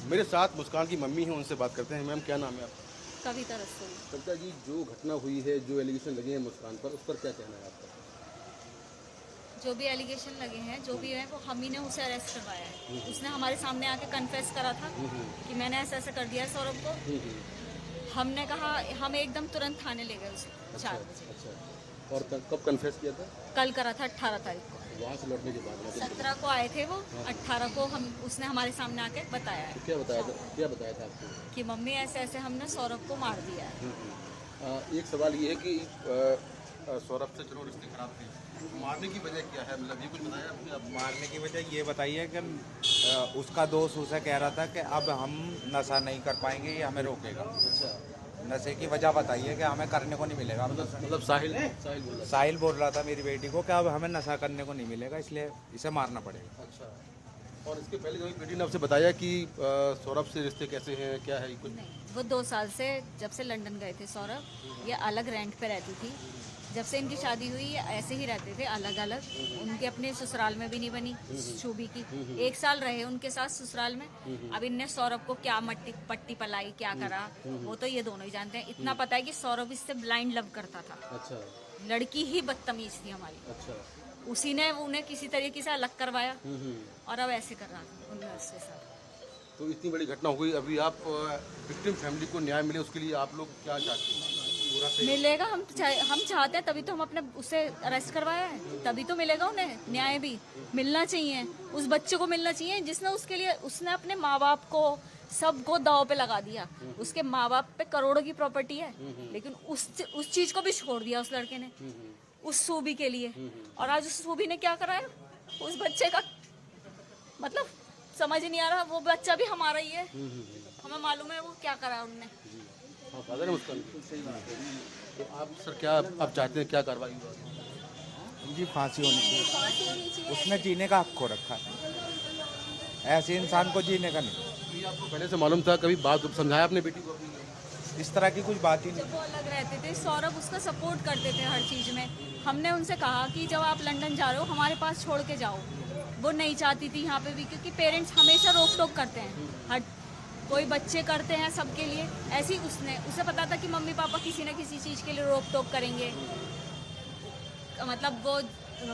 मेरे साथ मुस्कान की मम्मी है, उनसे बात करते हैं। मैम क्या नाम है आपका? कविता रसूल। कविता जी, जो घटना हुई है, जो एलिगेशन लगे हैं मुस्कान पर, उस पर क्या कहना है आपका? जो भी एलिगेशन लगे हैं, जो भी है, वो हम ही ने उसे अरेस्ट करवाया है। उसने हमारे सामने आके कन्फेस करा था कि मैंने ऐसा ऐसा कर दिया है सौरभ को। हमने कहा, हम एकदम तुरंत थाने ले गए उसे 4 बजे। अच्छा, और कब कन्फेस किया था? कल करा था 18 तारीख को। वहाँ से लौटने के बाद में 17 को आए थे वो, 18 को उसने हमारे सामने आके बताया है तो क्या बताया था आपको? कि मम्मी ऐसे ऐसे हमने सौरभ को मार दिया है। एक सवाल ये है कि सौरभ से चलो रिश्ते खराब थे, मारने की वजह क्या है? मतलब ये कुछ बताया आपने? आप मारने की वजह ये बताइए कि उसका दोस्त उसे कह रहा था कि अब हम नशा नहीं कर पाएंगे, ये हमें रोकेगा। अच्छा, नशे की वजह बताइए कि हमें करने को नहीं मिलेगा। मतलब साहिल बोल रहा साहिल बोल रहा था मेरी बेटी को कि अब हमें नशा करने को नहीं मिलेगा, इसलिए इसे मारना पड़ेगा। था। अच्छा, और इसके पहले कभी बेटी ने आपसे बताया कि सौरभ से रिश्ते कैसे हैं, क्या है कुछ? नहीं, वो 2 साल से, जब से लंदन गए थे सौरभ, ये अलग रेंट पे रहती थी। जब से इनकी शादी हुई ये ऐसे ही रहते थे अलग अलग। उनके अपने ससुराल में भी नहीं बनी शूबी की। 1 साल रहे उनके साथ ससुराल में। अब इनने सौरभ को क्या पट्टी पलाई, क्या करा, वो तो ये दोनों ही जानते हैं। इतना पता है कि सौरभ इससे ब्लाइंड लव करता था। अच्छा लड़की ही बदतमीज थी हमारी। अच्छा। उसी ने उन्हें किसी तरीके से अलग करवाया और अब ऐसे कर रहा था उनके उसके साथ। तो इतनी बड़ी घटना हो गई, अभी आप विक्टिम फैमिली को न्याय मिले उसके लिए आप लोग क्या चाहते हैं? पूरा सही मिलेगा, हम चाहते हैं, तभी तो हम अपने उसे अरेस्ट करवाया है। तभी तो मिलेगा उन्हें न्याय भी मिलना चाहिए। उस बच्चे को मिलना चाहिए जिसने उसके लिए, उसने अपने माँ बाप को सबको दाव पे लगा दिया। उसके माँ बाप पे करोड़ों की प्रॉपर्टी है, लेकिन उस चीज को भी छोड़ दिया उस लड़के ने उस सूबी के लिए। और आज उस सूबी ने क्या करा है उस बच्चे का, मतलब समझ नहीं आ रहा। वो बच्चा भी हमारा ही है, हमें मालूम है वो क्या करा उनने। हाँ, फादर है उसका। सही बात है। तो आप सर क्या आप चाहते हैं, क्या कार्रवाई हुआ? जी फांसी होनी चाहिए। उसने जीने का हक खो रखा है, ऐसे इंसान को जीने का नहीं। ये आपको पहले से मालूम था? कभी बात समझाया आपने बेटी को अपनी? इस तरह की कुछ बात ही नहीं। जब वो अलग रहते थे, सौरभ उसका सपोर्ट करते थे हर चीज में। हमने उनसे कहा कि जब आप लंदन जा रहे हो हमारे पास छोड़ के जाओ। वो नहीं चाहती थी यहाँ पे भी, क्योंकि पेरेंट्स हमेशा रोक टोक करते हैं। हर कोई बच्चे करते हैं सबके लिए, ऐसे ही उसे पता था कि मम्मी पापा किसी न किसी चीज़ के लिए रोक टोक करेंगे। मतलब वो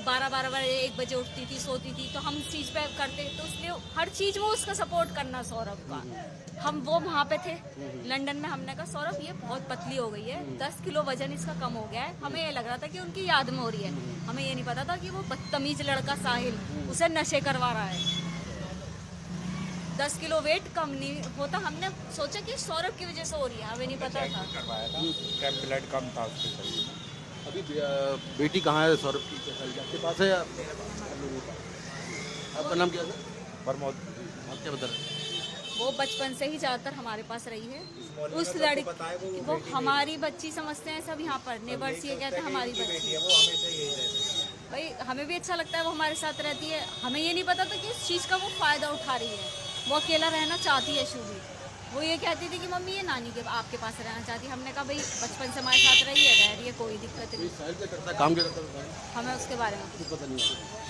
12-12 बजे 1 बजे उठती थी, सोती थी, तो हम इस चीज़ पे करते, तो इसलिए हर चीज़ में उसका सपोर्ट करना सौरभ का। हम वो वहाँ पे थे लंदन में, हमने कहा सौरभ ये बहुत पतली हो गई है, 10 किलो वजन इसका कम हो गया है। हमें ये लग रहा था कि उनकी याद में हो रही है, हमें ये नहीं पता था कि वो बदतमीज लड़का साहिल उसे नशे करवा रहा है। 10 किलो वेट कम नहीं होता, हमने सोचा कि सौरभ की वजह से हो रही है, हमें नहीं पता था। करवाया था, क्या ब्लड कम था उसके शरीर में। अभी बेटी कहाँ है सौरभ की? आपके पास है या आपका नाम क्या है? प्रमोद। आप क्या बता रहे हैं? वो बचपन से ही ज़्यादातर हमारे पास रही है। उस लड़की वो हमारी बच्ची समझते हैं सब यहाँ पर, नेबर्स ये कहते हैं हमारी बच्ची। वो हमेशा यही रहती है। भाई हमें भी अच्छा लगता है वो हमारे साथ रहती है। हमें ये नहीं पता था कि इस चीज़ का वो फ़ायदा उठा रही है। वो अकेला रहना चाहती है शुभी। वो ये कहती थी कि मम्मी ये नानी के आपके पास रहना चाहती है। हमने कहा भाई बचपन से हमारे साथ रही है, रह रही है, कोई दिक्कत नहीं। साहिल क्या करता है, काम क्या करता है? हमें उसके बारे में कुछ पता नहीं है।